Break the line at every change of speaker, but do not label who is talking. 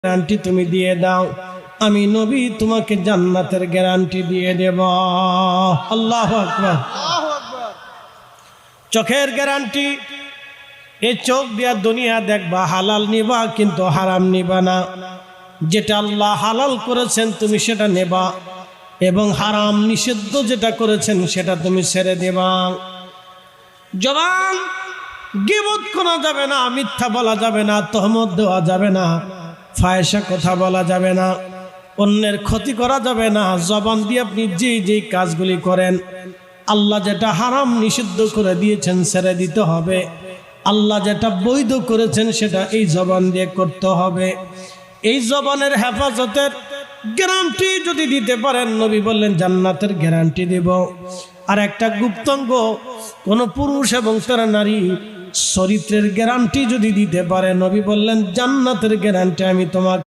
Guarantee তুমি দিয়ে দাও, আমি নবী তোমাকে জান্নাতের গ্যারান্টি দিয়ে দেব। আল্লাহু আকবার। চোখের গ্যারান্টি, এই চোখ দিয়া দুনিয়া দেখবা, হালাল নিবা কিন্তু হারাম নিবা না। যেটা আল্লাহ হালাল করেছেন তুমি সেটা নেবা, এবং হারাম নিষিদ্ধ যেটা করেছেন সেটা তুমি ছেড়ে দেবা। জবান, গীবত করা যাবে না, মিথ্যা বলা যাবে না, তহমত দেওয়া যাবে না, ফায়সা কথা বলা যাবে না, অন্যের ক্ষতি করা যাবে না। জবান দিয়ে আপনি যেই কাজগুলি করেন, আল্লাহ যেটা হারাম নিষিদ্ধ করে দিয়েছেন ছেড়ে দিতে হবে। আল্লাহ যেটা বৈধ করেছেন সেটা এই জবান দিয়ে করতে হবে। এই জবানের হেফাজতের গ্যারান্টি যদি দিতে পারেন, নবী বললেন জান্নাতের গ্যারান্টি দেব। আর একটা গুপ্তাঙ্গ, কোন পুরুষ এবং তার নারী চরিত্রের গ্যারান্টি যদি দিতে পারে, নবী বললেন জান্নাতের গ্যারান্টি আমি তোমাকে